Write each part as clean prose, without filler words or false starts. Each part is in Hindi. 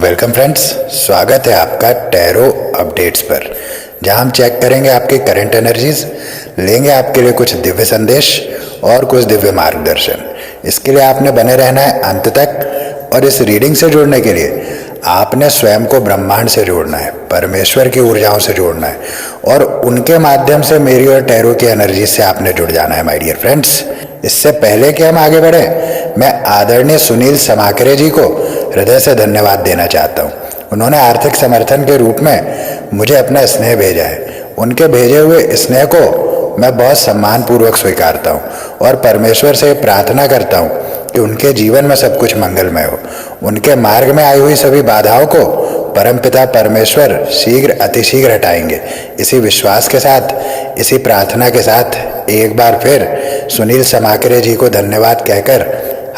वेलकम फ्रेंड्स, स्वागत है आपका टैरो अपडेट्स पर, जहां हम चेक करेंगे आपकी करंट एनर्जीज, लेंगे आपके लिए कुछ दिव्य संदेश और कुछ दिव्य मार्गदर्शन। इसके लिए आपने बने रहना है अंत तक, और इस रीडिंग से जुड़ने के लिए आपने स्वयं को ब्रह्मांड से जोड़ना है, परमेश्वर की ऊर्जाओं से जोड़ना है, और उनके माध्यम से मेरी और टैरो की एनर्जी से आपने जुड़ जाना है माय डियर फ्रेंड्स। इससे पहले कि हम आगे बढ़े, मैं आदरणीय सुनील समाकरे जी को हृदय से धन्यवाद देना चाहता हूँ। उन्होंने आर्थिक समर्थन के रूप में मुझे अपना स्नेह भेजा है। उनके भेजे हुए स्नेह को मैं बहुत सम्मानपूर्वक स्वीकारता हूँ और परमेश्वर से प्रार्थना करता हूँ कि उनके जीवन में सब कुछ मंगलमय हो। उनके मार्ग में आई हुई सभी बाधाओं को परमपिता परमेश्वर शीघ्र अतिशीघ्र हटाएंगे। इसी विश्वास के साथ, इसी प्रार्थना के साथ एक बार फिर सुनील समाकरे जी को धन्यवाद कहकर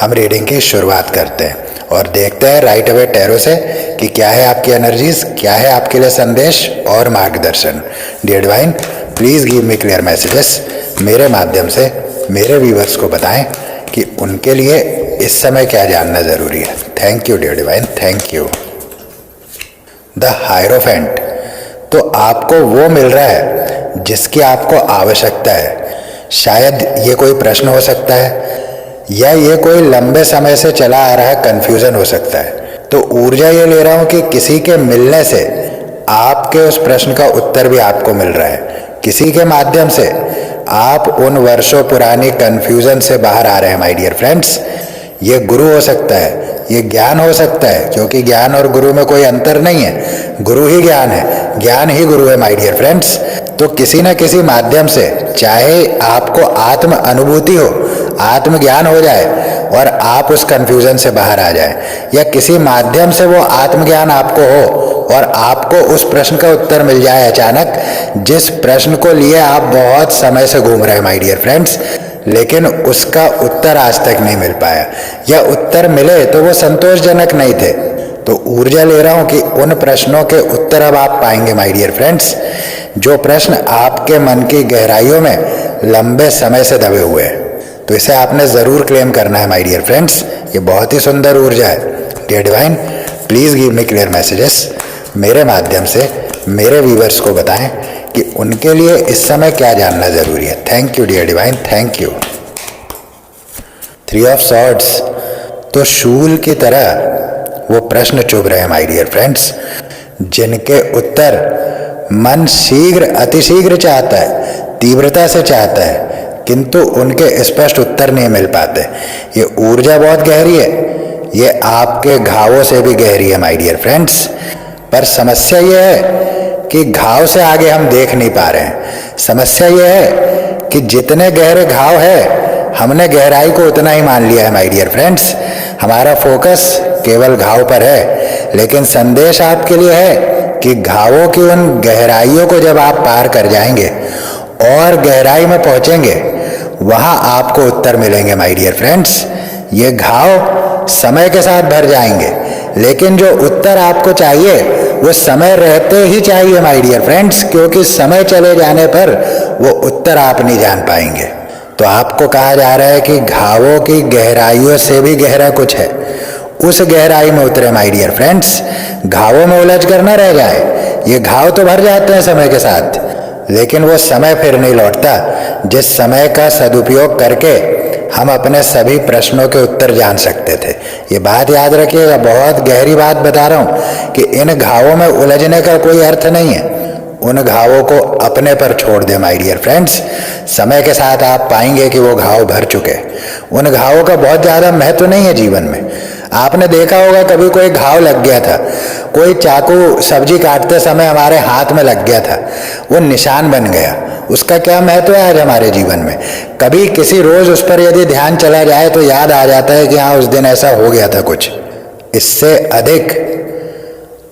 हम रीडिंग की शुरुआत करते हैं और देखते हैं राइट अवे टैरो से कि क्या है आपकी एनर्जीज, क्या है आपके लिए संदेश और मार्गदर्शन। Dear divine, please give me clear messages. मेरे माध्यम से मेरे व्यूअर्स को बताएं कि उनके लिए इस समय क्या जानना जरूरी है। Thank you dear divine, thank you. The hierophant, तो आपको वो मिल रहा है जिसकी आपको आवश्यकता है। शायद ये कोई प्रश्न हो सकता है या ये कोई लंबे समय से चला आ रहा कंफ्यूजन हो सकता है। तो ऊर्जा ये ले रहा हूं कि किसी के मिलने से आपके उस प्रश्न का उत्तर भी आपको मिल रहा है। किसी के माध्यम से आप उन वर्षों पुरानी कंफ्यूजन से बाहर आ रहे हैं माय डियर फ्रेंड्स। ये गुरु हो सकता है, ये ज्ञान हो सकता है, क्योंकि ज्ञान और गुरु में कोई अंतर नहीं है। गुरु ही ज्ञान है, ज्ञान ही गुरु है माय डियर फ्रेंड्स। तो किसी न किसी माध्यम से, चाहे आपको आत्म अनुभूति हो, आत्मज्ञान हो जाए और आप उस कंफ्यूजन से बाहर आ जाए, या किसी माध्यम से वो आत्मज्ञान आपको हो और आपको उस प्रश्न का उत्तर मिल जाए अचानक, जिस प्रश्न को लिए आप बहुत समय से घूम रहे हैं माय डियर फ्रेंड्स, लेकिन उसका उत्तर आज तक नहीं मिल पाया, या उत्तर मिले तो वो संतोषजनक नहीं थे। तो ऊर्जा ले रहा हूं कि उन प्रश्नों के उत्तर अब आप पाएंगे माय डियर फ्रेंड्स, जो प्रश्न आपके मन की गहराइयों में लंबे समय से दबे हुए हैं। तो इसे आपने जरूर क्लेम करना है माय डियर फ्रेंड्स। ये बहुत ही सुंदर ऊर्जा है। Dear divine, please give me clear messages. मेरे माध्यम से मेरे व्यूअर्स को बताएं कि उनके लिए इस समय क्या जानना जरूरी है। Thank you dear divine, thank you. 3 of swords, तो शूल की तरह वो प्रश्न चुभ रहे हैं माय डियर फ्रेंड्स, जिनके उत्तर मन शीघ्र अतिशीघ्र चाहता है, तीव्रता से चाहता है, किंतु उनके स्पष्ट उत्तर नहीं मिल पाते। ये ऊर्जा बहुत गहरी है, ये आपके घावों से भी गहरी है माय डियर फ्रेंड्स। पर समस्या ये है कि घाव से आगे हम देख नहीं पा रहे हैं। समस्या ये है कि जितने गहरे घाव है, हमने गहराई को उतना ही मान लिया है माय डियर फ्रेंड्स। हमारा फोकस केवल घाव पर है, लेकिन संदेश आपके लिए है कि घावों की उन गहराइयों को जब आप पार कर जाएंगे और गहराई में पहुंचेंगे, वहां आपको उत्तर मिलेंगे माय डियर फ्रेंड्स। ये घाव समय के साथ भर जाएंगे, लेकिन जो उत्तर आपको चाहिए वो समय रहते ही चाहिए माय डियर फ्रेंड्स, क्योंकि समय चले जाने पर वो उत्तर आप नहीं जान पाएंगे। तो आपको कहा जा रहा है कि घावों की गहराइयों से भी गहरा कुछ है, उस गहराई में उतरे माय डियर फ्रेंड्स। घावों में उलझ कर न रह जाए। ये घाव तो भर जाते हैं समय के साथ, लेकिन वो समय फिर नहीं लौटता जिस समय का सदुपयोग करके हम अपने सभी प्रश्नों के उत्तर जान सकते थे। ये बात याद रखिएगा, बहुत गहरी बात बता रहा हूं कि इन घावों में उलझने का कोई अर्थ नहीं है। उन घावों को अपने पर छोड़ दे माय डियर फ्रेंड्स। समय के साथ आप पाएंगे कि वो घाव भर चुके। उन घावों का बहुत ज्यादा महत्व नहीं है जीवन में। आपने देखा होगा कभी कोई घाव लग गया था, कोई चाकू सब्जी काटते समय हमारे हाथ में लग गया था, वो निशान बन गया। उसका क्या महत्व है आज हमारे जीवन में? कभी किसी रोज उस पर यदि ध्यान चला जाए तो याद आ जाता है कि हाँ, उस दिन ऐसा हो गया था कुछ। इससे अधिक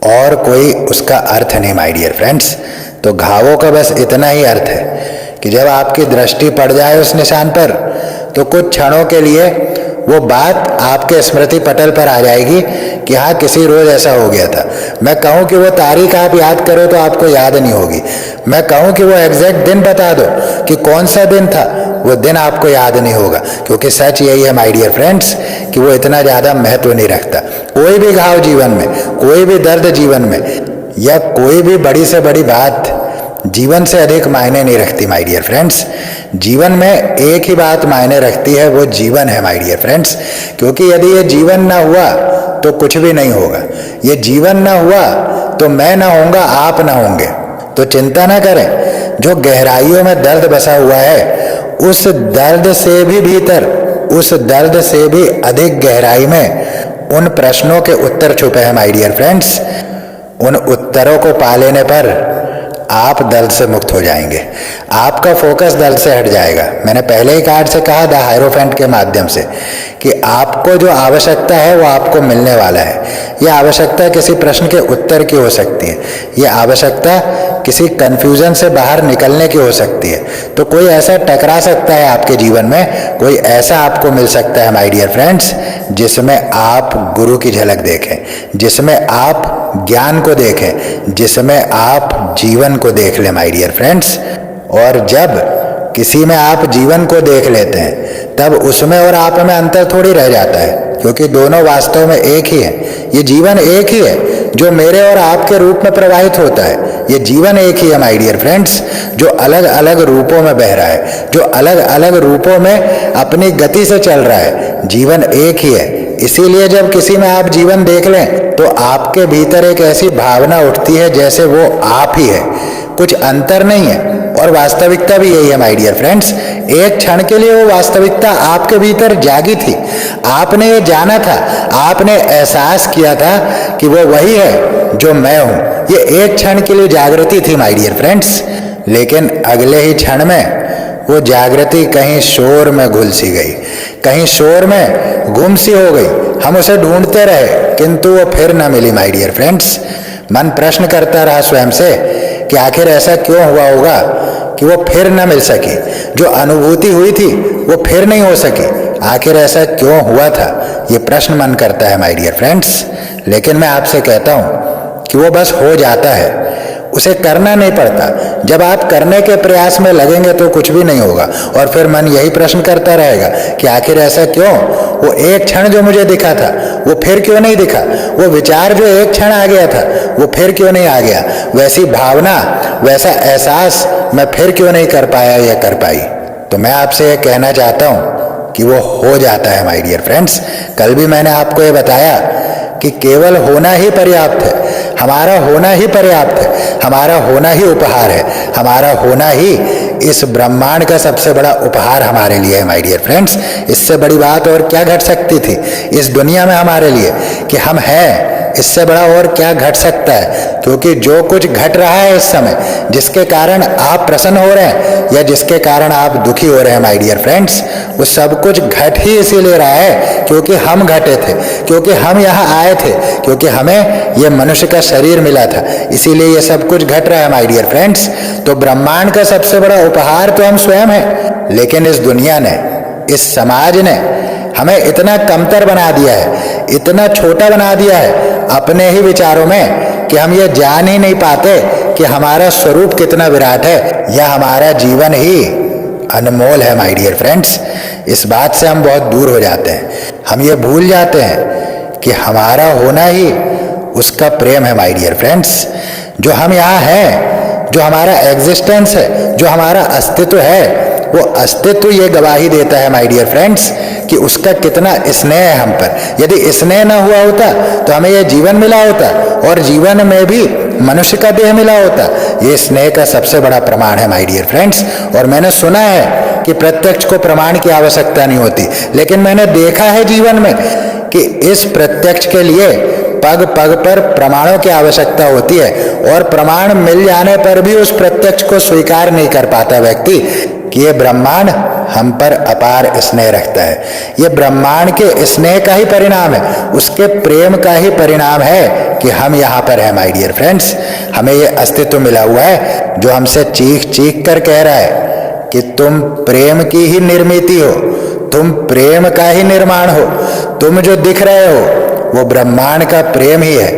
और कोई उसका अर्थ नहीं माय डियर फ्रेंड्स। तो घावों का बस इतना ही अर्थ है कि जब आपकी दृष्टि पड़ जाए उस निशान पर, तो कुछ क्षणों के लिए वो बात आपके स्मृति पटल पर आ जाएगी कि हाँ, किसी रोज ऐसा हो गया था। मैं कहूँ कि वो तारीख आप याद करो तो आपको याद नहीं होगी। मैं कहूँ कि वो एग्जैक्ट दिन बता दो कि कौन सा दिन था, वो दिन आपको याद नहीं होगा, क्योंकि सच यही है माय डियर फ्रेंड्स कि वो इतना ज़्यादा महत्व नहीं रखता। कोई भी घाव जीवन में, कोई भी दर्द जीवन में, या कोई भी बड़ी से बड़ी बात जीवन से अधिक मायने नहीं रखती माय डियर फ्रेंड्स। जीवन में एक ही बात मायने रखती है, वो जीवन है माय डियर फ्रेंड्स। क्योंकि यदि ये जीवन ना हुआ तो कुछ भी नहीं होगा। ये जीवन ना हुआ तो मैं ना होऊंगा, आप ना होंगे। तो चिंता ना करें, जो गहराइयों में दर्द बसा हुआ है, उस दर्द से भी भीतर, उस दर्द से भी अधिक गहराई में उन प्रश्नों के उत्तर छुपे हैं माय डियर फ्रेंड्स। उन उत्तरों को पा लेने पर आप दर्द से मुक्त हो जाएंगे, आपका फोकस दर्द से हट जाएगा। मैंने पहले ही कार्ड से कहा द हायरोफेंट के माध्यम से कि आपको जो आवश्यकता है वो आपको मिलने वाला है। यह आवश्यकता किसी प्रश्न के उत्तर की हो सकती है, यह आवश्यकता किसी कंफ्यूजन से बाहर निकलने की हो सकती है। तो कोई ऐसा टकरा सकता है आपके जीवन में, कोई ऐसा आपको मिल सकता है माय डियर फ्रेंड्स, जिसमें आप गुरु की झलक देखें, जिसमें आप ज्ञान को देखें, जिसमें आप जीवन को देख लें माय डियर फ्रेंड्स। और जब किसी में आप जीवन को देख लेते हैं तब उसमें और आप में अंतर थोड़ी रह जाता है, क्योंकि दोनों वास्तव में एक ही है। ये जीवन एक ही है जो मेरे और आपके रूप में प्रवाहित होता है। ये जीवन एक ही है माय डियर फ्रेंड्स, जो अलग अलग रूपों में बह रहा है, जो अलग अलग रूपों में अपनी गति से चल रहा है। जीवन एक ही है। इसीलिए जब किसी में आप जीवन देख लें तो आपके भीतर एक ऐसी भावना उठती है जैसे वो आप ही है, कुछ अंतर नहीं है। और वास्तविकता भी यही है माय डियर फ्रेंड्स। एक क्षण के लिए वो वास्तविकता आपके भीतर जागी थी, आपने ये जाना था, आपने एहसास किया था कि वो वही है जो मैं हूं। ये एक क्षण के लिए जागृति थी माय डियर फ्रेंड्स, लेकिन अगले ही क्षण में वो जागृति कहीं शोर में घुल सी गई, कहीं शोर में गुम सी हो गई। हम उसे ढूंढते रहे किंतु वो फिर न मिली माय डियर फ्रेंड्स। मन प्रश्न करता रहा स्वयं से कि आखिर ऐसा क्यों हुआ होगा कि वो फिर न मिल सकी, जो अनुभूति हुई थी वो फिर नहीं हो सकी। आखिर ऐसा क्यों हुआ था, ये प्रश्न मन करता है माय डियर फ्रेंड्स। लेकिन मैं आपसे कहता हूं कि वो बस हो जाता है, उसे करना नहीं पड़ता। जब आप करने के प्रयास में लगेंगे तो कुछ भी नहीं होगा। और फिर मन यही प्रश्न करता रहेगा कि आखिर ऐसा क्यों, वो एक क्षण जो मुझे दिखा था वो फिर क्यों नहीं दिखा, वो विचार जो एक क्षण आ गया था वो फिर क्यों नहीं आ गया, वैसी भावना, वैसा एहसास मैं फिर क्यों नहीं कर पाया या कर पाई। तो मैं आपसे ये कहना चाहता हूं कि वो हो जाता है माय डियर फ्रेंड्स। कल भी मैंने आपको ये बताया कि केवल होना ही पर्याप्त है, हमारा होना ही पर्याप्त है, हमारा होना ही उपहार है, हमारा होना ही इस ब्रह्मांड का सबसे बड़ा उपहार हमारे लिए है माय डियर फ्रेंड्स। इससे बड़ी बात और क्या घट सकती थी इस दुनिया में हमारे लिए कि हम हैं। इससे बड़ा और क्या घट सकता है, क्योंकि जो कुछ घट रहा है इस समय, जिसके कारण आप प्रसन्न हो रहे हैं या जिसके कारण आप दुखी हो रहे हैं माय डियर फ्रेंड्स, वो सब कुछ घट ही इसीलिए रहा है क्योंकि हम घटे थे, क्योंकि हम यहाँ आए थे, क्योंकि हमें ये मनुष्य का शरीर मिला था, इसीलिए ये सब कुछ घट रहा है माय डियर फ्रेंड्स। तो ब्रह्मांड का सबसे बड़ा उपहार तो हम स्वयं हैं, लेकिन इस दुनिया ने, इस समाज ने हमें इतना कमतर बना दिया है, इतना छोटा बना दिया है अपने ही विचारों में कि हम ये जान ही नहीं पाते कि हमारा स्वरूप कितना विराट है या हमारा जीवन ही अनमोल है माय डियर फ्रेंड्स। इस बात से हम बहुत दूर हो जाते हैं, हम ये भूल जाते हैं कि हमारा होना ही उसका प्रेम है माय डियर फ्रेंड्स। जो हम यहाँ हैं, जो हमारा एग्जिस्टेंस है, जो हमारा अस्तित्व है, वो अस्तित्व ये गवाही देता है माय डियर फ्रेंड्स कि उसका कितना स्नेह है हम पर। यदि स्नेह न हुआ होता तो हमें ये जीवन मिला होता और जीवन में भी मनुष्य का देह मिला होता। ये स्नेह का सबसे बड़ा प्रमाण है माय डियर फ्रेंड्स। और मैंने सुना है कि प्रत्यक्ष को प्रमाण की आवश्यकता नहीं होती, लेकिन मैंने देखा है जीवन में कि इस प्रत्यक्ष के लिए पग पग पर प्रमाणों की आवश्यकता होती है, और प्रमाण मिल जाने पर भी उस प्रत्यक्ष को स्वीकार नहीं कर पाता व्यक्ति कि ये ब्रह्मांड हम पर अपार स्नेह रखता है। ये ब्रह्मांड के स्नेह का ही परिणाम है, उसके प्रेम का ही परिणाम है कि हम यहाँ पर हैं माय डियर फ्रेंड्स। हमें ये अस्तित्व मिला हुआ है जो हमसे चीख चीख कर कह रहा है कि तुम प्रेम की ही निर्मित हो, तुम प्रेम का ही निर्माण हो, तुम जो दिख रहे हो वो ब्रह्मांड का प्रेम ही है,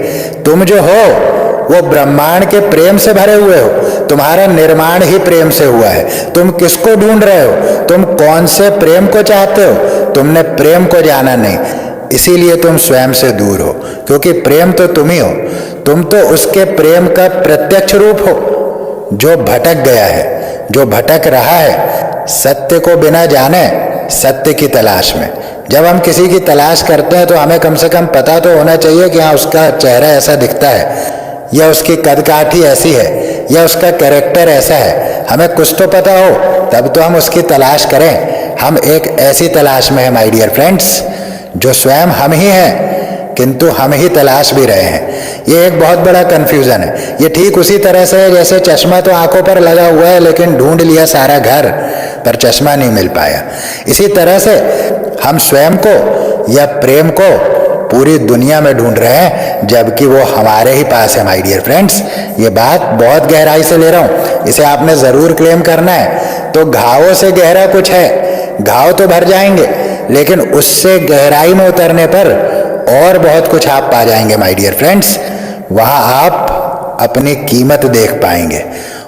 तुम जो हो वो ब्रह्मांड के प्रेम से भरे हुए हो। तुम्हारा निर्माण ही प्रेम से हुआ है। तुम किसको ढूंढ रहे हो? तुम कौन से प्रेम को चाहते हो? तुमने प्रेम को जाना नहीं, इसीलिए तुम स्वयं से दूर हो, क्योंकि प्रेम तो तुम ही हो। तुम तो उसके प्रेम का प्रत्यक्ष रूप हो जो भटक गया है, जो भटक रहा है सत्य को बिना जाने, सत्य की तलाश में। जब हम किसी की तलाश करते हैं तो हमें कम से कम पता तो होना चाहिए कि हाँ उसका चेहरा ऐसा दिखता है, या उसकी कदकाठी ऐसी है, या उसका कैरेक्टर ऐसा है। हमें कुछ तो पता हो तब तो हम उसकी तलाश करें। हम एक ऐसी तलाश में हैं माय डियर फ्रेंड्स, जो स्वयं हम ही हैं, किंतु हम ही तलाश भी रहे हैं। ये एक बहुत बड़ा कंफ्यूजन है। ये ठीक उसी तरह से है जैसे चश्मा तो आंखों पर लगा हुआ है, लेकिन ढूंढ लिया सारा घर, पर चश्मा नहीं मिल पाया। इसी तरह से हम स्वयं को या प्रेम को पूरी दुनिया में ढूंढ रहे हैं, जबकि वो हमारे ही पास है माय डियर फ्रेंड्स। ये बात बहुत गहराई से ले रहा हूं, इसे आपने जरूर क्लेम करना है। तो घावों से गहरा कुछ है, घाव तो भर जाएंगे, लेकिन उससे गहराई में उतरने पर और बहुत कुछ आप पा जाएंगे माय डियर फ्रेंड्स। वहां आप अपनी कीमत देख पाएंगे,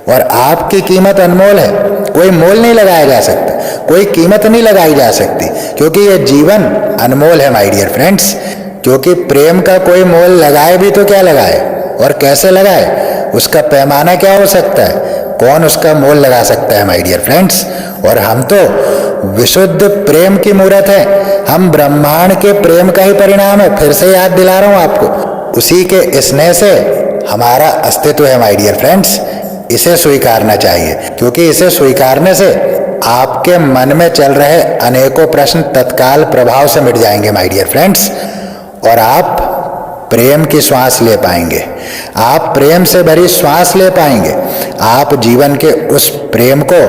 और आपकी कीमत अनमोल है। कोई मोल नहीं लगाया जा सकता, कोई कीमत नहीं लगाई जा सकती, क्योंकि ये जीवन अनमोल है माय डियर फ्रेंड्स। क्योंकि प्रेम का कोई मोल लगाए भी तो क्या लगाए और कैसे लगाए, उसका पैमाना क्या हो सकता है, कौन उसका मोल लगा सकता है माय डियर फ्रेंड्स। और हम तो विशुद्ध प्रेम की मूर्त है, हम ब्रह्मांड के प्रेम का ही परिणाम है। फिर से याद दिला रहा हूं आपको, उसी के स्नेह से हमारा अस्तित्व है माय डियर फ्रेंड्स। इसे स्वीकारना चाहिए, क्योंकि इसे स्वीकारने से आपके मन में चल रहे अनेकों प्रश्न तत्काल प्रभाव से मिट जाएंगे माय डियर फ्रेंड्स, और आप प्रेम की श्वास ले पाएंगे। आप प्रेम से भरी श्वास ले पाएंगे। आप जीवन के उस प्रेम को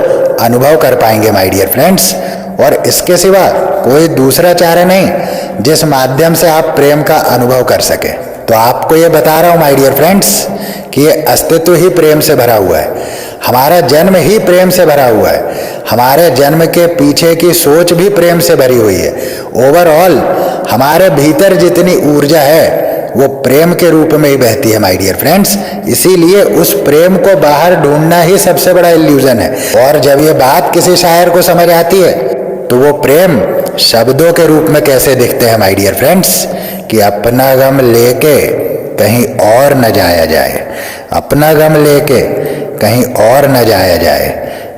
अनुभव कर पाएंगे माय डियर फ्रेंड्स। और इसके सिवा कोई दूसरा चारा नहीं जिस माध्यम से आप प्रेम का अनुभव कर सके। तो आपको ये बता रहा हूं माय डियर फ्रेंड्स कि ये अस्तित्व ही प्रेम से भरा हुआ है। हमारा जन्म ही प्रेम से भरा हुआ है। हमारे जन्म के पीछे की सोच भी प्रेम से भरी हुई है। ओवरऑल हमारे भीतर जितनी ऊर्जा है वो प्रेम के रूप में ही बहती है माय डियर फ्रेंड्स। इसीलिए उस प्रेम को बाहर ढूंढना ही सबसे बड़ा इल्यूजन है। और जब ये बात किसी शायर को समझ आती है तो वो प्रेम शब्दों के रूप में कैसे दिखते हैं माय डियर फ्रेंड्स, कि अपना गम लेके कहीं और न जाया जाए, अपना गम लेके कहीं और न जाया जाए,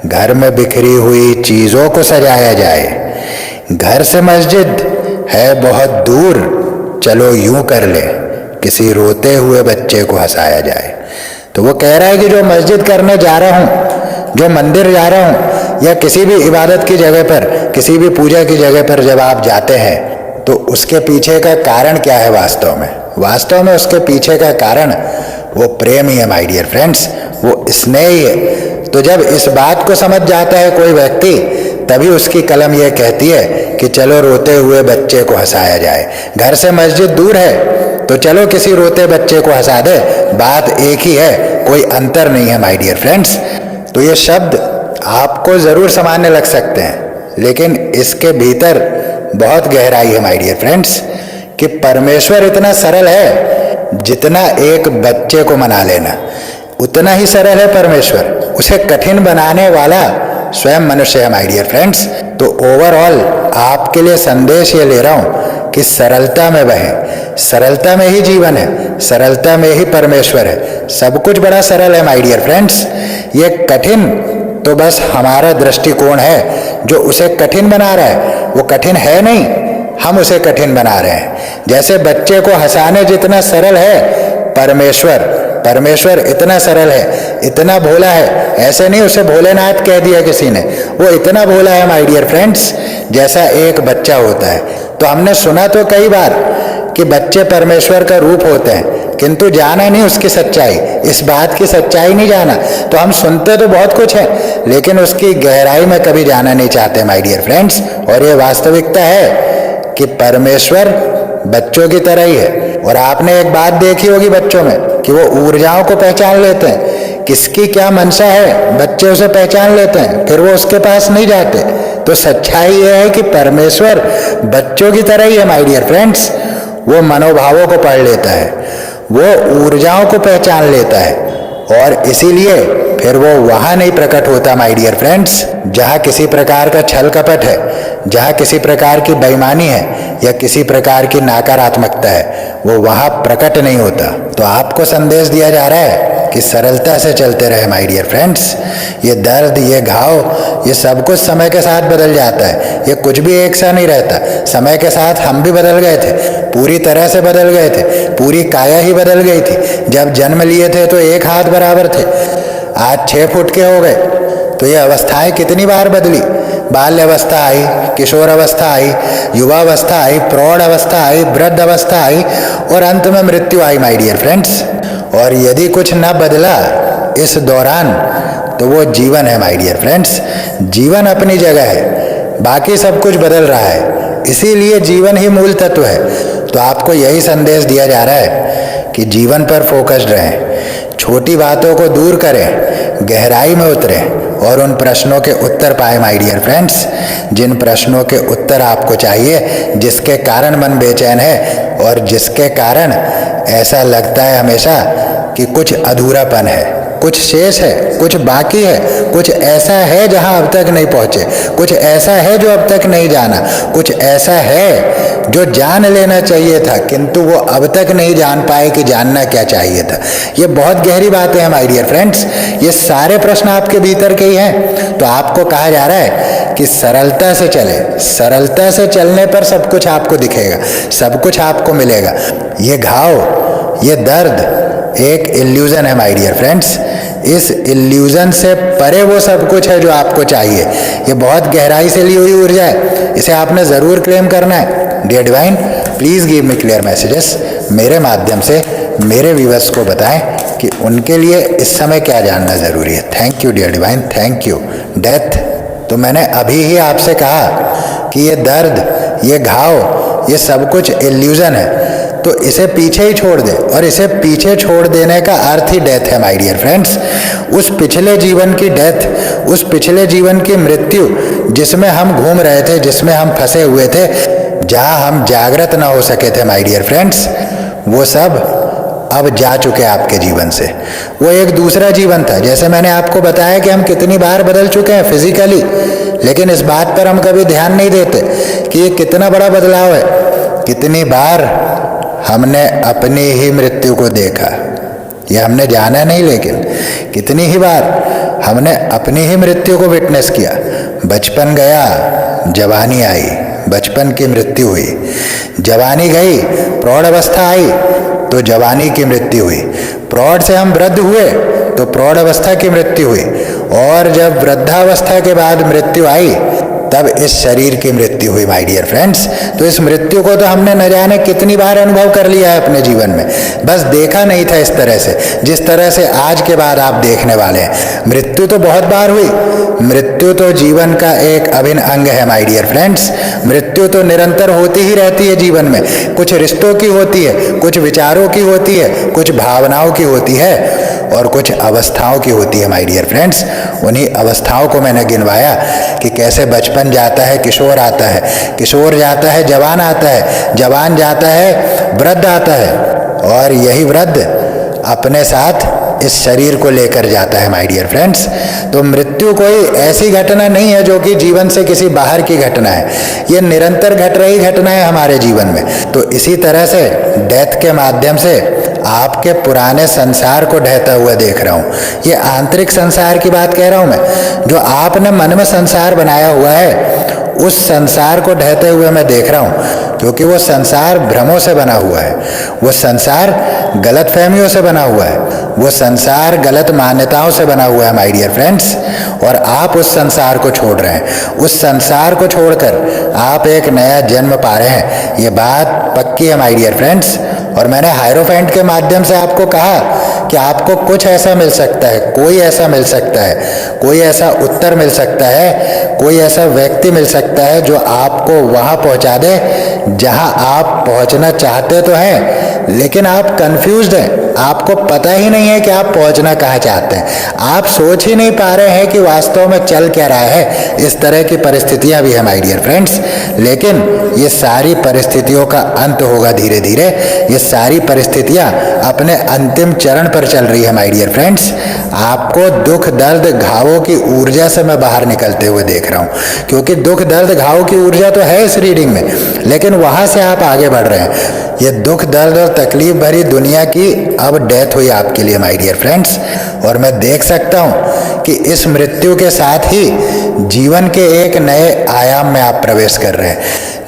घर में बिखरी हुई चीजों को सजाया जाए, घर से मस्जिद है बहुत दूर, चलो यूं कर ले, किसी रोते हुए बच्चे को हंसाया जाए। तो वो कह रहा है कि जो मस्जिद करने जा रहा हूं, जो मंदिर जा रहा हूं, या किसी भी इबादत की जगह पर, किसी भी पूजा की जगह पर जब आप जाते हैं तो उसके पीछे का कारण क्या है वास्तव में? वास्तव में उसके पीछे का कारण वो प्रेम ही है माय डियर फ्रेंड्स, वो स्नेह ही है। तो जब इस बात को समझ जाता है कोई व्यक्ति, तभी उसकी कलम यह कहती है कि चलो रोते हुए बच्चे को हंसाया जाए। घर से मस्जिद दूर है तो चलो किसी रोते बच्चे को हंसा दे, बात एक ही है, कोई अंतर नहीं है माय डियर फ्रेंड्स। तो ये शब्द आपको जरूर सामान्य लग सकते हैं, लेकिन इसके भीतर बहुत गहराई है माय डियर फ्रेंड्स, कि परमेश्वर इतना सरल है जितना एक बच्चे को मना लेना, उतना ही सरल है परमेश्वर। उसे कठिन बनाने वाला स्वयं मनुष्य है माय डियर फ्रेंड्स। तो ओवरऑल आपके लिए संदेश ये ले रहा हूं कि सरलता में बहें, सरलता में ही जीवन है, सरलता में ही परमेश्वर है। सब कुछ बड़ा सरल है माय डियर फ्रेंड्स। ये कठिन तो बस हमारा दृष्टिकोण है जो उसे कठिन बना रहा है। वो कठिन है नहीं, हम उसे कठिन बना रहे हैं। जैसे बच्चे को हंसाने जितना सरल है परमेश्वर, परमेश्वर इतना सरल है, इतना भोला है। ऐसे नहीं उसे भोलेनाथ कह दिया किसी ने, वो इतना भोला है माय डियर फ्रेंड्स, जैसा एक बच्चा होता है। तो हमने सुना तो कई बार कि बच्चे परमेश्वर का रूप होते हैं, किंतु जाना नहीं उसकी सच्चाई, इस बात की सच्चाई नहीं जाना। तो हम सुनते तो बहुत कुछ है, लेकिन उसकी गहराई में कभी जाना नहीं चाहते माय डियर फ्रेंड्स। और ये वास्तविकता है कि परमेश्वर बच्चों की तरह ही है। और आपने एक बात देखी होगी बच्चों में कि वो ऊर्जाओं को पहचान लेते हैं, किसकी क्या मनसा है बच्चे उसे पहचान लेते हैं, फिर वो उसके पास नहीं जाते। तो सच्चाई ये है कि परमेश्वर बच्चों की तरह ही है माय डियर फ्रेंड्स। वो मनोभावों को पढ़ लेता है, वो ऊर्जाओं को पहचान लेता है और इसीलिए फिर वो वहां नहीं प्रकट होता माय डियर फ्रेंड्स जहां किसी प्रकार का छल कपट है, जहां किसी प्रकार की बेईमानी है या किसी प्रकार की नकारात्मकता है, वो वहां प्रकट नहीं होता। तो आपको संदेश दिया जा रहा है कि सरलता से चलते रहे माय डियर फ्रेंड्स। ये दर्द, ये घाव, ये सब कुछ समय के साथ बदल जाता है, ये कुछ भी एक सा नहीं रहता। समय के साथ हम भी बदल गए थे, पूरी तरह से बदल गए थे, पूरी काया ही बदल गई थी। जब जन्म लिए थे तो 1 हाथ बराबर थे, आज 6 फुट के हो गए। तो ये अवस्थाएं कितनी बार बदली, बाल्य अवस्था आई, किशोर अवस्था आई, युवा अवस्था आई, प्रौढ़ अवस्था आई, वृद्ध अवस्था आई और अंत में मृत्यु आई माय डियर फ्रेंड्स। और यदि कुछ न बदला इस दौरान तो वो जीवन है माय डियर फ्रेंड्स। जीवन अपनी जगह है, बाकी सब कुछ बदल रहा है, इसीलिए जीवन ही मूल तत्व है। तो आपको यही संदेश दिया जा रहा है कि जीवन पर फोकस्ड रहें, छोटी बातों को दूर करें, गहराई में उतरें और उन प्रश्नों के उत्तर पाए माय डियर फ्रेंड्स, जिन प्रश्नों के उत्तर आपको चाहिए, जिसके कारण मन बेचैन है और जिसके कारण ऐसा लगता है हमेशा कि कुछ अधूरापन है, कुछ शेष है, कुछ बाकी है, कुछ ऐसा है जहां अब तक नहीं पहुंचे, कुछ ऐसा है जो अब तक नहीं जाना, कुछ ऐसा है जो जान लेना चाहिए था किंतु वो अब तक नहीं जान पाए कि जानना क्या चाहिए था। ये बहुत गहरी बातें हैं माय डियर फ्रेंड्स, ये सारे प्रश्न आपके भीतर के ही हैं। तो आपको कहा जा रहा है कि सरलता से चले, सरलता से चलने पर सब कुछ आपको दिखेगा, सब कुछ आपको मिलेगा। ये घाव, ये दर्द एक इल्यूजन है माय डियर फ्रेंड्स। इस इल्यूजन से परे वो सब कुछ है जो आपको चाहिए। ये बहुत गहराई से ली हुई ऊर्जा है, इसे आपने जरूर क्लेम करना है। Dear divine, please give me clear messages. मेरे माध्यम से मेरे व्यूअर्स को बताएं कि उनके लिए इस समय क्या जानना जरूरी है। Thank you dear divine, thank you. Death, तो मैंने अभी ही आपसे कहा कि ये दर्द, ये घाव, ये सब कुछ इल्यूजन है, तो इसे पीछे ही छोड़ दे। और इसे पीछे छोड़ देने का अर्थ ही डेथ है माय डियर फ्रेंड्स। उस पिछले जीवन की डेथ, उस पिछले जीवन की मृत्यु जिसमें हम घूम रहे थे, जिसमें हम फंसे हुए थे, जहां हम जागृत ना हो सके थे माय डियर फ्रेंड्स, वो सब अब जा चुके आपके जीवन से। वो एक दूसरा जीवन था। जैसे मैंने आपको बताया कि हम कितनी बार बदल चुके हैं फिजिकली, लेकिन इस बात पर हम कभी ध्यान नहीं देते कि ये कितना बड़ा बदलाव है। कितनी बार हमने अपनी ही मृत्यु को देखा, ये हमने जाना नहीं, लेकिन कितनी ही बार हमने अपनी ही मृत्यु को विटनेस किया। बचपन गया, जवानी आई, बचपन की मृत्यु हुई, जवानी गई, प्रौढ़ अवस्था आई तो जवानी की मृत्यु हुई, प्रौढ़ से हम वृद्ध हुए तो प्रौढ़ अवस्था की मृत्यु हुई, और जब वृद्धावस्था के बाद मृत्यु आई तब इस शरीर की मृत्यु हुई माय डियर फ्रेंड्स। तो इस मृत्यु को तो हमने न जाने कितनी बार अनुभव कर लिया है अपने जीवन में, बस देखा नहीं था इस तरह से जिस तरह से आज के बाद आप देखने वाले हैं। मृत्यु तो बहुत बार हुई, मृत्यु तो जीवन का एक अभिन्न अंग है माय डियर फ्रेंड्स। मृत्यु तो निरंतर होती ही रहती है जीवन में, कुछ रिश्तों की होती है, कुछ विचारों की होती है, कुछ भावनाओं की होती है और कुछ अवस्थाओं की होती है माय डियर फ्रेंड्स। उन्हीं अवस्थाओं को मैंने गिनवाया कि कैसे बचपन जाता है, किशोर आता है, किशोर जाता है, जवान आता है, जवान जाता है, वृद्ध आता है, और यही वृद्ध अपने साथ इस शरीर को लेकर जाता है माय डियर फ्रेंड्स। तो मृत्यु कोई ऐसी घटना नहीं है जो कि जीवन से किसी बाहर की घटना है, ये निरंतर घट रही घटना है हमारे जीवन में। तो इसी तरह से डेथ के माध्यम से आपके पुराने संसार को ढहता हुआ देख रहा हूँ। ये आंतरिक संसार की बात कह रहा हूँ मैं, जो आपने मन में संसार बनाया हुआ है, उस संसार को ढहते हुए मैं देख रहा हूँ, क्योंकि वो संसार भ्रमों से बना हुआ है, वो संसार गलत फहमियों से बना हुआ है, वो संसार गलत मान्यताओं से बना हुआ है माय डियर फ्रेंड्स। और आप उस संसार को छोड़ रहे हैं, उस संसार को छोड़कर आप एक नया जन्म पा रहे हैं, ये बात पक्की है माय डियर फ्रेंड्स। और मैंने हायरोफेंट के माध्यम से आपको कहा कि आपको कुछ ऐसा मिल सकता है, कोई ऐसा मिल सकता है, कोई ऐसा उत्तर मिल सकता है, कोई ऐसा व्यक्ति मिल सकता है जो आपको वहां पहुंचा दे जहां आप पहुंचना चाहते तो हैं, लेकिन आप कंफ्यूज्ड हैं, आपको पता ही नहीं है कि आप पहुंचना कहाँ चाहते हैं। आप सोच ही नहीं पा रहे हैं कि वास्तव में चल क्या रहा है। इस तरह की परिस्थितियां भी है माय डियर फ्रेंड्स। लेकिन ये सारी परिस्थितियों का अंत होगा धीरे धीरे। ये सारी परिस्थितियां अपने अंतिम चरण पर चल रही है माय डियर फ्रेंड्स। आपको दुख दर्द घावों की ऊर्जा से मैं बाहर निकलते हुए देख रहा हूं, क्योंकि दुख दर्द घावों की ऊर्जा तो है इस रीडिंग में, लेकिन वहां से आप आगे बढ़ रहे हैं। ये दुख दर्द और तकलीफ भरी दुनिया की अब डेथ हुई आपके लिए माय डियर फ्रेंड्स। और मैं देख सकता हूं कि इस मृत्यु के साथ ही जीवन के एक नए आयाम में आप प्रवेश कर रहे हैं,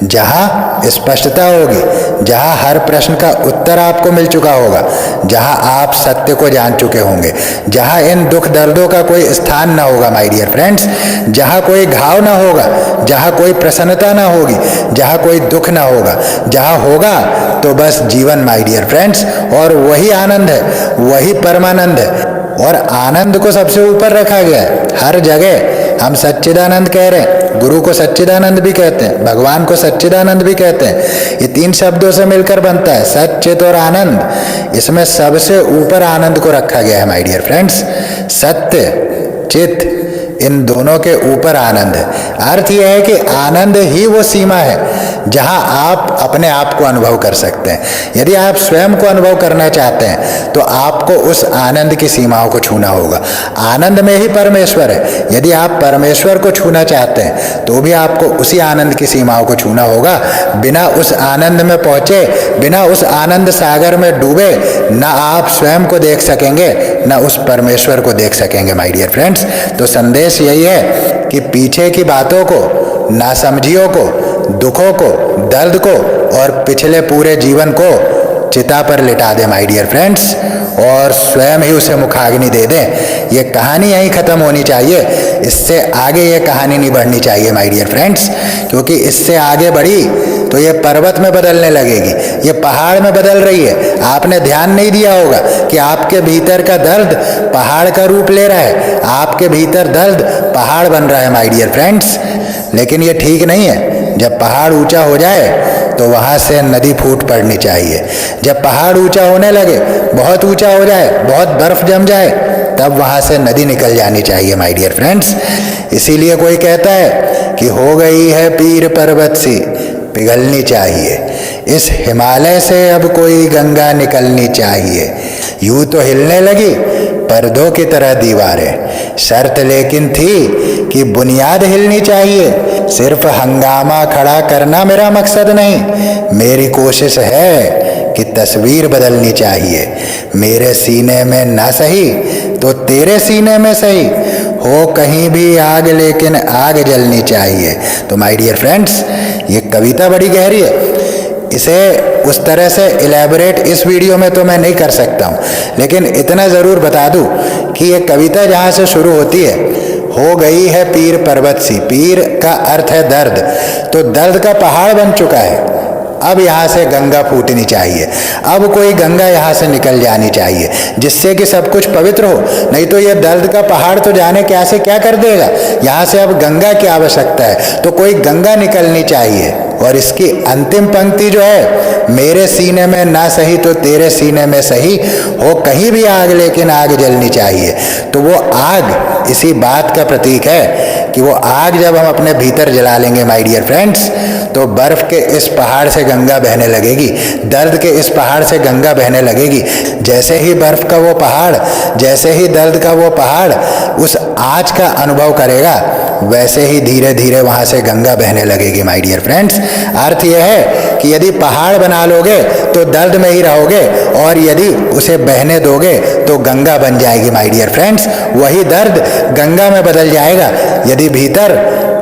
जहां स्पष्टता होगी, जहां हर प्रश्न का उत्तर आपको मिल चुका होगा, जहां आप सत्य को जान चुके होंगे, जहां इन दुख दर्दों का कोई स्थान ना होगा माय डियर फ्रेंड्स, जहां कोई घाव ना होगा, जहां कोई प्रसन्नता ना होगी, जहां कोई दुख ना होगा, जहां होगा तो बस जीवन माय डियर फ्रेंड्स। और वही आनंद है, वही परमानंद है। और आनंद को सबसे ऊपर रखा गया है हर जगह। हम सच्चिदानंद कह रहे हैं, गुरु को सच्चिदानंद भी कहते हैं, भगवान को सच्चिदानंद भी कहते हैं। ये तीन शब्दों से मिलकर बनता है सच्चित और आनंद। इसमें सबसे ऊपर आनंद को रखा गया है माय डियर फ्रेंड्स। सत्य चित इन दोनों के ऊपर आनंद है। अर्थ यह है कि आनंद ही वो सीमा है जहां आप अपने आप को अनुभव कर सकते हैं। यदि आप स्वयं को अनुभव करना चाहते हैं तो आपको उस आनंद की सीमाओं को छूना होगा। आनंद में ही परमेश्वर है। यदि आप परमेश्वर को छूना चाहते हैं तो भी आपको उसी आनंद की सीमाओं को छूना होगा। बिना उस आनंद में पहुंचे, बिना उस आनंद सागर में डूबे, ना आप स्वयं को देख सकेंगे, ना उस परमेश्वर को देख सकेंगे माय डियर फ्रेंड्स। तो संदेश यही है कि पीछे की बातों को, नासमझियों को, दुखों को, दर्द को और पिछले पूरे जीवन को चिता पर लिटा दे माय डियर फ्रेंड्स, और स्वयं ही उसे मुखाग्नि दे दें। ये कहानी यहीं खत्म होनी चाहिए। इससे आगे ये कहानी नहीं बढ़नी चाहिए माय डियर फ्रेंड्स, क्योंकि इससे आगे बढ़ी तो ये पर्वत में बदलने लगेगी, ये पहाड़ में बदल रही है। आपने ध्यान नहीं दिया होगा कि आपके भीतर का दर्द पहाड़ का रूप ले रहा है। आपके भीतर दर्द पहाड़ बन रहा है माय डियर फ्रेंड्स। लेकिन ये ठीक नहीं है। जब पहाड़ ऊंचा हो जाए तो वहां से नदी फूट पड़नी चाहिए। जब पहाड़ ऊंचा होने लगे, बहुत ऊंचा हो जाए, बहुत बर्फ जम जाए, तब वहां से नदी निकल जानी चाहिए माय डियर फ्रेंड्स। इसीलिए कोई कहता है कि हो गई है पीर पर्वत सी, पिघलनी चाहिए। इस हिमालय से अब कोई गंगा निकलनी चाहिए। यूं तो हिलने लगी पर्दों की तरह दीवारें, शर्त लेकिन थी कि बुनियाद हिलनी चाहिए। सिर्फ हंगामा खड़ा करना मेरा मकसद नहीं, मेरी कोशिश है कि तस्वीर बदलनी चाहिए। मेरे सीने में ना सही तो तेरे सीने में सही, हो कहीं भी आग लेकिन आग जलनी चाहिए। तो माय डियर फ्रेंड्स, ये कविता बड़ी गहरी है। इसे उस तरह से इलेबोरेट इस वीडियो में तो मैं नहीं कर सकता हूँ, लेकिन इतना ज़रूर बता दूँ कि ये कविता जहाँ से शुरू होती है, हो गई है पीर पर्वत सी। पीर का अर्थ है दर्द, तो दर्द का पहाड़ बन चुका है। अब यहाँ से गंगा फूटनी चाहिए। अब कोई गंगा यहाँ से निकल जानी चाहिए, जिससे कि सब कुछ पवित्र हो। नहीं तो ये दर्द का पहाड़ तो जाने क्या से क्या कर देगा। यहाँ से अब गंगा की आवश्यकता है, तो कोई गंगा निकलनी चाहिए। और इसकी अंतिम पंक्ति जो है, मेरे सीने में ना सही तो तेरे सीने में सही, हो कहीं भी आग लेकिन आग जलनी चाहिए। तो वो आग इसी बात का प्रतीक है कि वो आग जब हम अपने भीतर जला लेंगे माय डियर फ्रेंड्स, तो बर्फ के इस पहाड़ से गंगा बहने लगेगी, दर्द के इस पहाड़ से गंगा बहने लगेगी। जैसे ही बर्फ का वो पहाड़, जैसे ही दर्द का वो पहाड़ उस आँच का अनुभव करेगा, वैसे ही धीरे धीरे वहाँ से गंगा बहने लगेगी माय डियर फ्रेंड्स। अर्थ यह है कि यदि पहाड़ बना लोगे तो दर्द में ही रहोगे, और यदि उसे बहने दोगे तो गंगा बन जाएगी माय डियर फ्रेंड्स। वही दर्द गंगा में बदल जाएगा यदि भीतर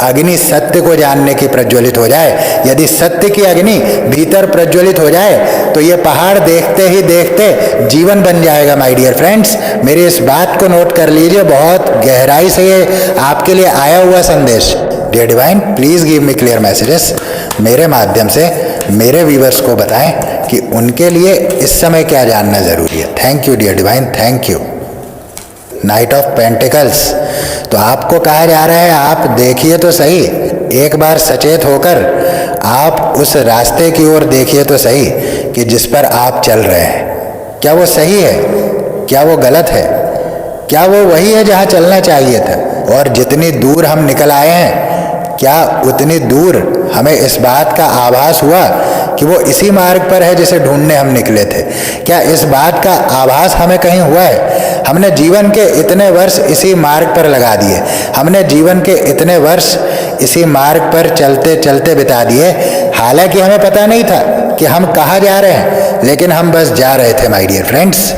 अग्नि सत्य को जानने की प्रज्वलित हो जाए। यदि सत्य की अग्नि भीतर प्रज्वलित हो जाए तो ये पहाड़ देखते ही देखते जीवन बन जाएगा माय डियर फ्रेंड्स। मेरी इस बात को नोट कर लीजिए, बहुत गहराई से ये आपके लिए आया हुआ संदेश। Dear divine, please give me clear messages. मेरे माध्यम से मेरे व्यूवर्स को बताएं कि उनके लिए इस समय क्या जानना जरूरी है। Thank you dear divine, thank you. Knight of pentacles, तो आपको कहा जा रहा है आप देखिए तो सही, एक बार सचेत होकर आप उस रास्ते की ओर देखिए तो सही कि जिस पर आप चल रहे हैं। क्या वो सही है, क्या वो गलत है, क्या वो वही है जहाँ चलना चाहिए था? और जितनी दूर हम निकल आए हैं, क्या उतनी दूर हमें इस बात का आभास हुआ कि वो इसी मार्ग पर है जिसे ढूंढने हम निकले थे? क्या इस बात का आभास हमें कहीं हुआ है? हमने जीवन के इतने वर्ष इसी मार्ग पर लगा दिए, हमने जीवन के इतने वर्ष इसी मार्ग पर चलते चलते बिता दिए, हालांकि हमें पता नहीं था कि हम कहाँ जा रहे हैं, लेकिन हम बस जा रहे थे माय डियर फ्रेंड्स।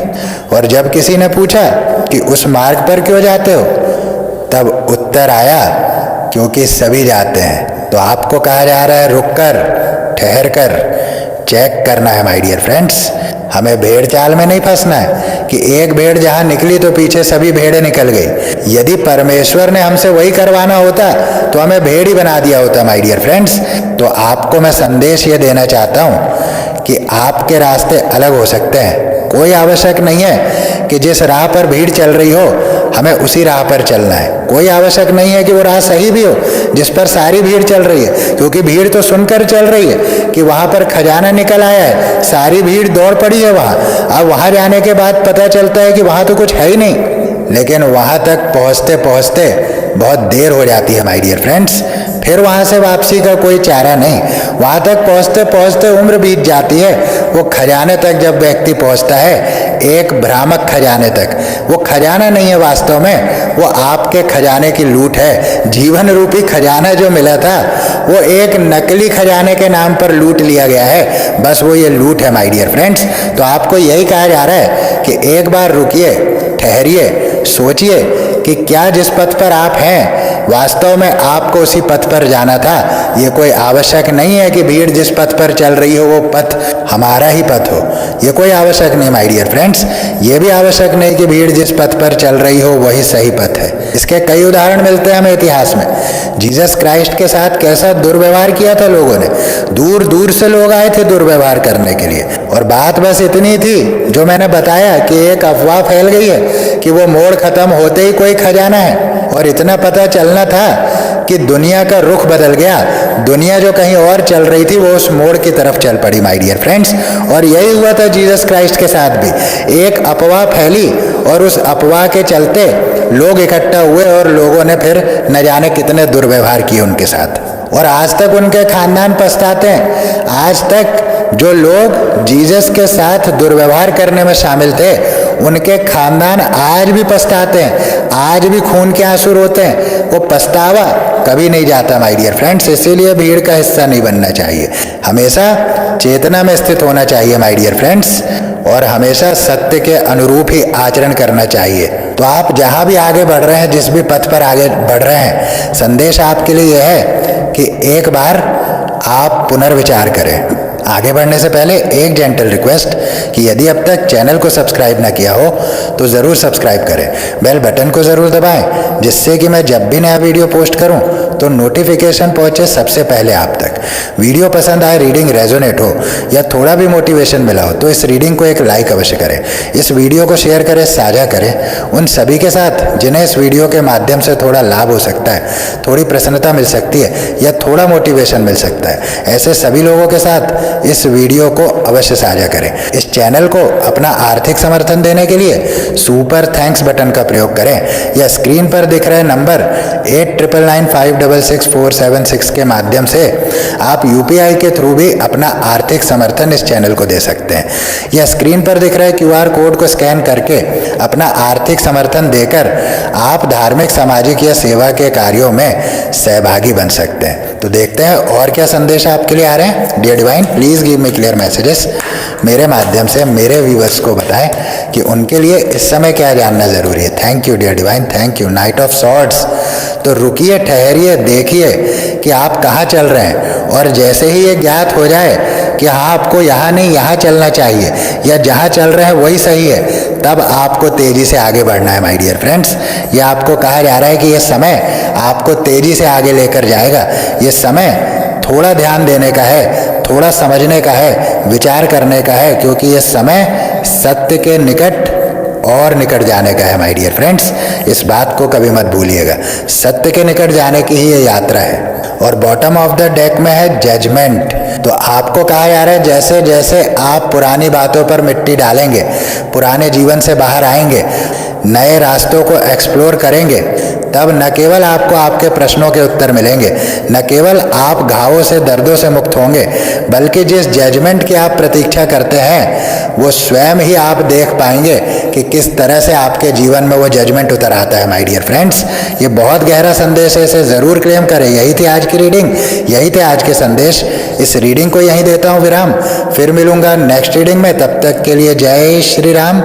और जब किसी ने पूछा कि उस मार्ग पर क्यों जाते हो, तब उत्तर आया, क्योंकि सभी जाते हैं। तो आपको कहा जा रहा है रुक कर, ठहर कर, चेक करना है माय डियर फ्रेंड्स। हमें भेड़ चाल में नहीं फंसना है कि एक भेड़ जहां निकली तो पीछे सभी भेड़ें निकल गई। यदि परमेश्वर ने हमसे वही करवाना होता तो हमें भेड़ ही बना दिया होता माय डियर फ्रेंड्स। तो आपको मैं संदेश ये देना चाहता हूं कि आपके रास्ते अलग हो सकते हैं। कोई आवश्यक नहीं है कि जिस राह पर भीड़ चल रही हो हमें उसी राह पर चलना है। कोई आवश्यक नहीं है कि वो राह सही भी हो जिस पर सारी भीड़ चल रही है, क्योंकि भीड़ तो सुनकर चल रही है कि वहां पर खजाना निकल आया है, सारी भीड़ दौड़ पड़ी है वहां। अब वहां जाने के बाद पता चलता है कि वहां तो कुछ है ही नहीं, लेकिन वहां तक पहुंचते पहुंचते बहुत देर हो जाती है माय डियर फ्रेंड्स। फिर वहां से वापसी का कोई चारा नहीं, वहां तक पहुंचते पहुंचते उम्र बीत जाती है। वो खजाने तक जब व्यक्ति पहुंचता है, एक भ्रामक खजाने तक, वो खजाना नहीं है वास्तव में, वो आपके खजाने की लूट है। जीवन रूपी खजाना जो मिला था वो एक नकली खजाने के नाम पर लूट लिया गया है, बस वो ये लूट है माय डियर फ्रेंड्स। तो आपको यही कहा जा रहा है कि एक बार रुकिए, ठहरिए, सोचिए कि क्या जिस पथ पर आप हैं वास्तव में आपको उसी पथ पर जाना था। ये कोई आवश्यक नहीं है कि भीड़ जिस पथ पर चल रही हो वो पथ हमारा ही पथ हो, ये कोई आवश्यक नहीं माय डियर फ्रेंड्स। ये भी आवश्यक नहीं कि भीड़ जिस पथ पर चल रही हो वही सही पथ है। इसके कई उदाहरण मिलते हैं हमें इतिहास में। जीसस क्राइस्ट के साथ कैसा दुर्व्यवहार किया था लोगों ने, दूर दूर से लोग आए थे दुर्व्यवहार करने के लिए। और बात बस इतनी थी जो मैंने बताया कि एक अफवाह फैल गई है कि वो मोड़ खत्म होते ही कोई खजाना है, और इतना पता चलना था कि दुनिया का रुख बदल गया। दुनिया जो कहीं और चल रही थी वो उस मोड़ की तरफ चल पड़ी माय डियर फ्रेंड्स। और यही हुआ था जीसस क्राइस्ट के साथ भी। एक अफवाह फैली और उस अफवाह के चलते लोग इकट्ठा हुए और लोगों ने फिर न जाने कितने दुर्व्यवहार किए उनके साथ, और आज तक उनके खानदान पछताते हैं। आज तक जो लोग जीसस के साथ दुर्व्यवहार करने में शामिल थे उनके खानदान आज भी पछताते हैं, आज भी खून के आंसू रोते हैं। वो पछतावा कभी नहीं जाता माय डियर फ्रेंड्स। इसीलिए भीड़ का हिस्सा नहीं बनना चाहिए, हमेशा चेतना में स्थित होना चाहिए माय डियर फ्रेंड्स, और हमेशा सत्य के अनुरूप ही आचरण करना चाहिए। तो आप जहां भी आगे बढ़ रहे हैं, जिस भी पथ पर आगे बढ़ रहे हैं, संदेश आपके लिए यह है कि एक बार आप पुनर्विचार करें। आगे बढ़ने से पहले एक जेंटल रिक्वेस्ट कि यदि अब तक चैनल को सब्सक्राइब ना किया हो तो ज़रूर सब्सक्राइब करें, बेल बटन को ज़रूर दबाएं, जिससे कि मैं जब भी नया वीडियो पोस्ट करूं तो नोटिफिकेशन पहुंचे सबसे पहले आप तक। वीडियो पसंद आए, रीडिंग रेजोनेट हो या थोड़ा भी मोटिवेशन मिला हो तो इस रीडिंग को एक लाइक अवश्य करें। इस वीडियो को शेयर करें, साझा करें उन सभी के साथ जिन्हें इस वीडियो के माध्यम से थोड़ा लाभ हो सकता है, थोड़ी प्रसन्नता मिल सकती है या थोड़ा मोटिवेशन मिल सकता है। ऐसे सभी लोगों के साथ इस वीडियो को अवश्य साझा करें। इस चैनल को अपना आर्थिक समर्थन देने के लिए सुपर थैंक्स बटन का प्रयोग करें या स्क्रीन पर दिख रहे नंबर 8995666476 के माध्यम से आप यूपीआई के थ्रू भी अपना आर्थिक समर्थन इस चैनल को दे सकते हैं, या स्क्रीन पर दिख रहे QR कोड को स्कैन करके अपना आर्थिक समर्थन देकर आप धार्मिक, सामाजिक या सेवा के कार्यों में सहभागी बन सकते हैं। तो देखते हैं और क्या संदेश आपके लिए आ रहे हैं। Dear divine, please give me clear messages. मेरे माध्यम से मेरे व्यूवर्स को बताएं कि उनके लिए इस समय क्या जानना जरूरी है। Thank you dear divine, thank you. Knight of swords, तो रुकिए, ठहरिए, देखिए कि आप कहाँ चल रहे हैं, और जैसे ही ये ज्ञात हो जाए कि हाँ आपको यहाँ नहीं यहाँ चलना चाहिए या जहाँ चल रहे हैं वही सही है, तब आपको तेजी से आगे बढ़ना है माय डियर फ्रेंड्स। ये आपको कहा जा रहा है कि ये समय आपको तेजी से आगे लेकर जाएगा। ये समय थोड़ा ध्यान देने का है, थोड़ा समझने का है, विचार करने का है, क्योंकि ये समय सत्य के निकट और निकट जाने का है माय डियर फ्रेंड्स। इस बात को कभी मत भूलिएगा, सत्य के निकट जाने की ही ये यात्रा है। और बॉटम ऑफ द डेक में है जजमेंट। तो आपको कहा जा रहा है जैसे जैसे आप पुरानी बातों पर मिट्टी डालेंगे, पुराने जीवन से बाहर आएंगे, नए रास्तों को एक्सप्लोर करेंगे, तब न केवल आपको आपके प्रश्नों के उत्तर मिलेंगे, न केवल आप घावों से, दर्दों से मुक्त होंगे, बल्कि जिस जजमेंट की आप प्रतीक्षा करते हैं वो स्वयं ही आप देख पाएंगे कि किस तरह से आपके जीवन में वो जजमेंट उतर आता है। माय डियर फ्रेंड्स, ये बहुत गहरा संदेश है, इसे ज़रूर क्लेम करें। यही थी आज की रीडिंग, यही थे आज के संदेश। इस रीडिंग को यहीं देता हूँ विराम, फिर मिलूंगा नेक्स्ट रीडिंग में। तब तक के लिए जय श्री राम।